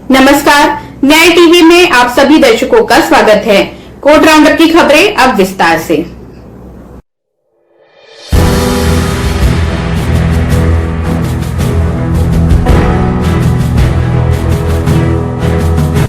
नमस्कार, न्याय टीवी में आप सभी दर्शकों का स्वागत है। कोर्ट राउंडअप की खबरें अब विस्तार से।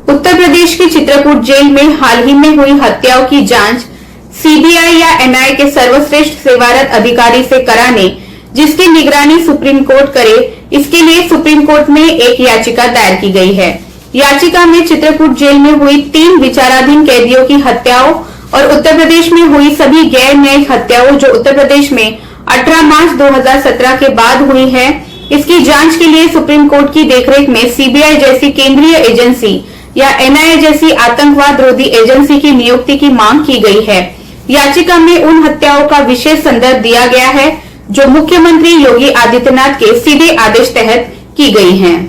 उत्तर प्रदेश की चित्रकूट जेल में हाल ही में हुई हत्याओं की जांच सीबीआई या एनआईए के सर्वश्रेष्ठ सेवारत अधिकारी से कराने, जिसकी निगरानी सुप्रीम कोर्ट करे, इसके लिए सुप्रीम कोर्ट में एक याचिका दायर की गई है। याचिका में चित्रकूट जेल में हुई 3 विचाराधीन कैदियों की हत्याओं और उत्तर प्रदेश में हुई सभी गैर न्यायिक हत्याओं जो उत्तर प्रदेश में 18 मार्च 2017 के बाद हुई है, इसकी जांच के लिए सुप्रीम कोर्ट की देखरेख में सीबीआई जैसी केंद्रीय एजेंसी या एनआईए जैसी आतंकवाद रोधी एजेंसी की नियुक्ति की मांग की गई है। याचिका में उन हत्याओं का विशेष संदर्भ दिया गया है जो मुख्यमंत्री योगी आदित्यनाथ के सीधे आदेश तहत की गई हैं।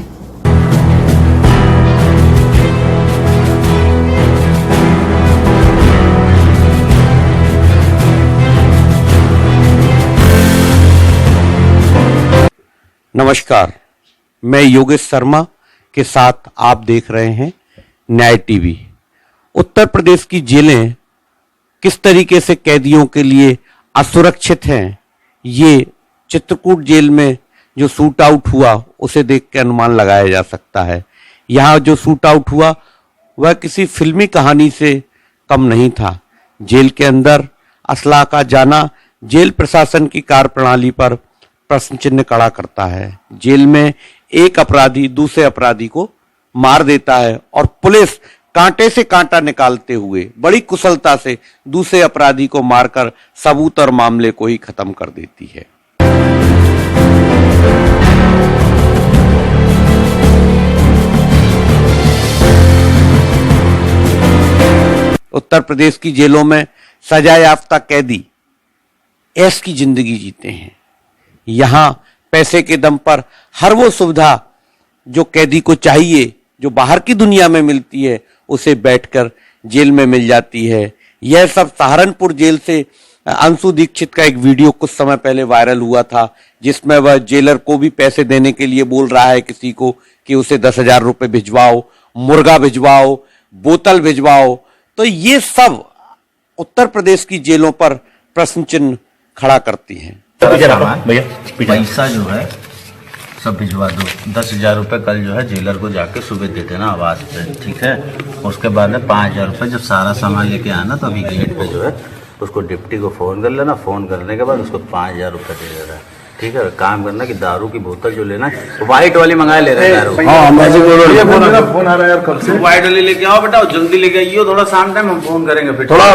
नमस्कार, मैं योगेश शर्मा के साथ आप देख रहे हैं न्याय टीवी। उत्तर प्रदेश की जेलें किस तरीके से कैदियों के लिए असुरक्षित हैं, ये चित्रकूट जेल में जो शूट आउट हुआ उसे देख के अनुमान लगाया जा सकता है। यहाँ जो शूट आउट हुआ वह किसी फिल्मी कहानी से कम नहीं था। जेल के अंदर असला का जाना जेल प्रशासन की कार्यप्रणाली पर प्रश्न चिन्ह खड़ा करता है। जेल में एक अपराधी दूसरे अपराधी को मार देता है और पुलिस कांटे से कांटा निकालते हुए बड़ी कुशलता से दूसरे अपराधी को मारकर सबूत और मामले को ही खत्म कर देती है। उत्तर प्रदेश की जेलों में सजा याफ्ता कैदी ऐश की जिंदगी जीते हैं। यहाँ पैसे के दम पर हर वो सुविधा जो कैदी को चाहिए, जो बाहर की दुनिया में मिलती है, उसे बैठकर जेल में मिल जाती है। यह सब सहारनपुर जेल से अंशु दीक्षित का एक वीडियो कुछ समय पहले वायरल हुआ था, जिसमें वह जेलर को भी पैसे देने के लिए बोल रहा है किसी को कि उसे 10,000 रुपए भिजवाओ, मुर्गा भिजवाओ, बोतल भिजवाओ। तो ये सब उत्तर प्रदेश की जेलों पर प्रश्न चिन्ह खड़ा करती हैं। पैसा जो है सब भिजवा दो। 10,000 रुपये कल जो है जेलर को जाके सुबह दे देना आवाज पे, ठीक है। उसके बाद में 5,000 रुपये जब सारा सामान लेके आना तो अभी गेट पे जो है उसको डिप्टी को फोन कर लेना। फोन करने के बाद उसको 5,000 रुपये दे देना, ठीक है। काम करना कि दारू की बोतल जो लेना है व्हाइट वाली मंगा ले रहे हैं। फोन आ रहा है यार कब से। व्हाइट वाली लेके आओ बेटा, जल्दी लेके आइयो, थोड़ा शाम टाइम हम फोन करेंगे फिर। थोड़ा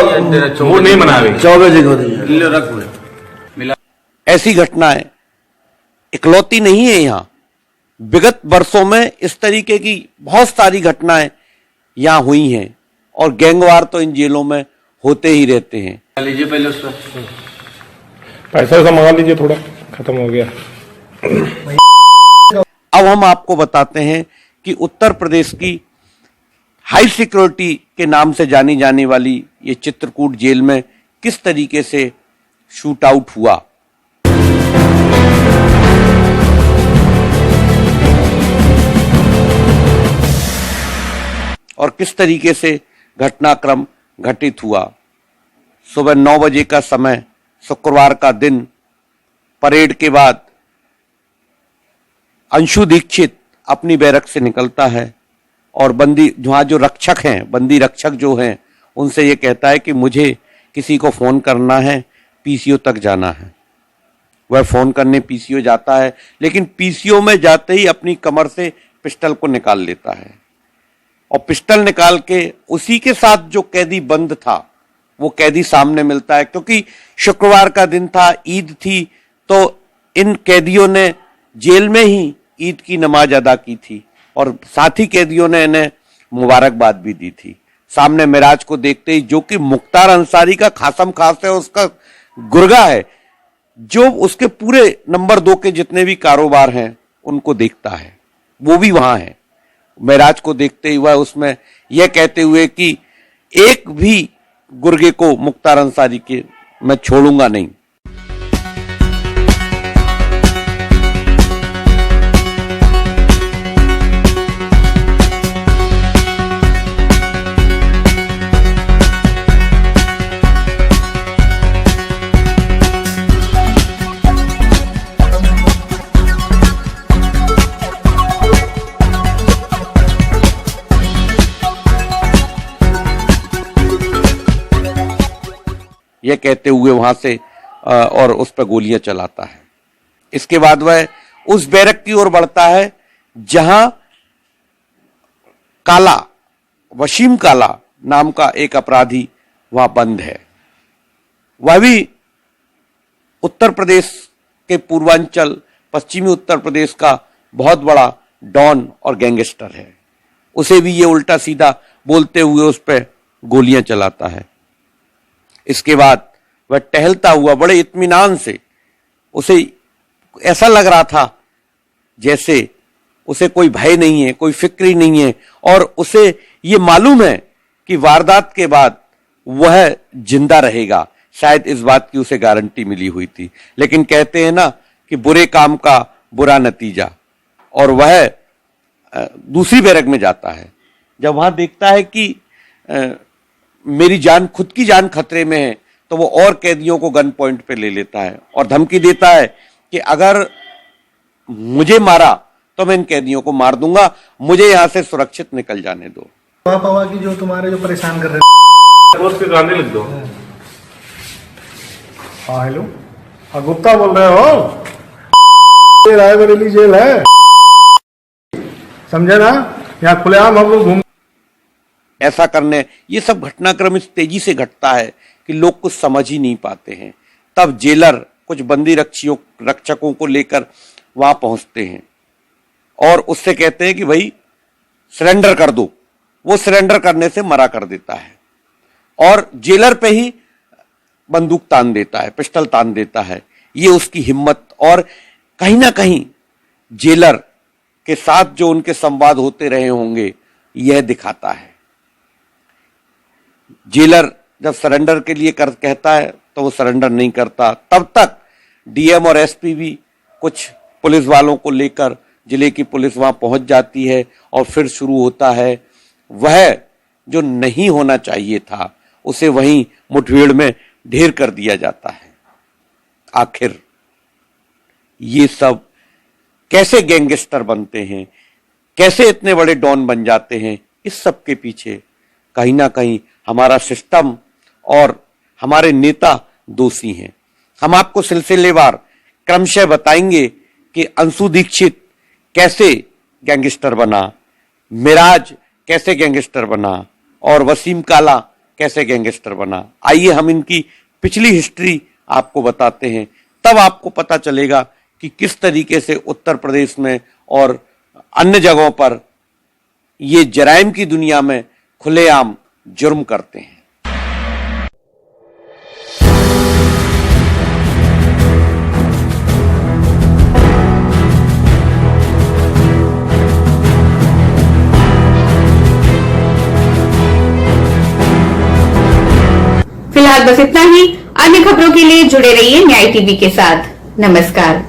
वो नहीं मना रही 4 बजे को रख मिला। ऐसी घटनाएं इकलौती नहीं है। यहाँ विगत वर्षों में इस तरीके की बहुत सारी घटनाएं यहाँ हुई हैं और गैंगवार तो इन जेलों में होते ही रहते हैं। लीजिए पहले उस पर पैसा मंगा लीजिए, थोड़ा खत्म हो गया। अब हम आपको बताते हैं कि उत्तर प्रदेश की हाई सिक्योरिटी के नाम से जानी जाने वाली ये चित्रकूट जेल में किस तरीके से शूट आउट हुआ। और किस तरीके से घटनाक्रम घटित हुआ। सुबह 9 बजे का समय, शुक्रवार का दिन, परेड के बाद अंशु दीक्षित अपनी बैरक से निकलता है और बंदी वहाँ जो रक्षक हैं, बंदी रक्षक जो हैं, उनसे ये कहता है कि मुझे किसी को फोन करना है, पीसीओ तक जाना है। वह फोन करने पीसीओ जाता है, लेकिन पीसीओ में जाते ही अपनी कमर से पिस्टल को निकाल लेता है और पिस्टल निकाल के उसी के साथ जो कैदी बंद था वो कैदी सामने मिलता है। क्योंकि शुक्रवार का दिन था, ईद थी, तो इन कैदियों ने जेल में ही ईद की नमाज अदा की थी और साथ ही कैदियों ने इन्हें मुबारकबाद भी दी थी। सामने मिराज को देखते ही, जो कि मुख्तार अंसारी का खासम खास है, उसका गुर्गा है, जो उसके पूरे नंबर 2 के जितने भी कारोबार हैं उनको देखता है, वो भी वहां है। महराज को देखते ही वह उसमें यह कहते हुए कि एक भी गुर्गे को मुख्तार अंसारी के मैं छोड़ूंगा नहीं। कहते हुए वहां से और उस पर गोलियां चलाता है। इसके बाद वह उस बैरक की ओर बढ़ता है जहां काला, वसीम काला नाम का एक अपराधी वहां बंद है। वह भी उत्तर प्रदेश के पूर्वांचल, पश्चिमी उत्तर प्रदेश का बहुत बड़ा डॉन और गैंगस्टर है। उसे भी ये उल्टा सीधा बोलते हुए उस पर गोलियां चलाता है। इसके बाद वह टहलता हुआ बड़े इत्मीनान से, उसे ऐसा लग रहा था जैसे उसे कोई भय नहीं है, कोई फिक्र ही नहीं है, और उसे ये मालूम है कि वारदात के बाद वह जिंदा रहेगा। शायद इस बात की उसे गारंटी मिली हुई थी। लेकिन कहते हैं ना कि बुरे काम का बुरा नतीजा, और वह दूसरी बैरक में जाता है। जब वहां देखता है कि मेरी जान, खुद की जान खतरे में है, तो वो और कैदियों को गन पॉइंट पे ले लेता है और धमकी देता है कि अगर मुझे मारा तो मैं इन कैदियों को मार दूंगा, मुझे यहां से सुरक्षित निकल जाने दो। पवा की जो तुम्हारे जो परेशान कर रहे उसके गाने लिख दो। हाँ हेलो, हाँ गुप्ता बोल रहे हो? ये रायबरेली जेल है, समझे ना? यहाँ खुलेआम हम लोग घूम। ऐसा करने, ये सब घटनाक्रम इस तेजी से घटता है कि लोग कुछ समझ ही नहीं पाते हैं। तब जेलर कुछ बंदी रक्षकों को लेकर वहां पहुंचते हैं और उससे कहते हैं कि भाई सरेंडर कर दो। वो सरेंडर करने से मना कर देता है और जेलर पे ही बंदूक तान देता है, पिस्टल तान देता है। ये उसकी हिम्मत और कहीं ना कहीं जेलर के साथ जो उनके संवाद होते रहे होंगे यह दिखाता है। जेलर जब सरेंडर के लिए कहता है तो वो सरेंडर नहीं करता। तब तक डीएम और एसपी भी कुछ पुलिस वालों को लेकर जिले की पुलिस वहां पहुंच जाती है और फिर शुरू होता है वह जो नहीं होना चाहिए था उसे वहीं मुठभेड़ में ढेर कर दिया जाता है। आखिर ये सब कैसे गैंगस्टर बनते हैं, कैसे इतने बड़े डॉन बन जाते हैं, इस सब के पीछे कहीं ना कहीं हमारा सिस्टम और हमारे नेता दोषी हैं। हम आपको सिलसिलेवार क्रमशः बताएंगे कि अंशु दीक्षित कैसे गैंगस्टर बना, मिराज कैसे गैंगस्टर बना और वसीम काला कैसे गैंगस्टर बना। आइए हम इनकी पिछली हिस्ट्री आपको बताते हैं, तब आपको पता चलेगा कि किस तरीके से उत्तर प्रदेश में और अन्य जगहों पर ये जराइम की दुनिया में खुलेआम जुर्म करते हैं। फिलहाल बस इतना ही। अन्य खबरों के लिए जुड़े रहिए न्याय टीवी के साथ। नमस्कार।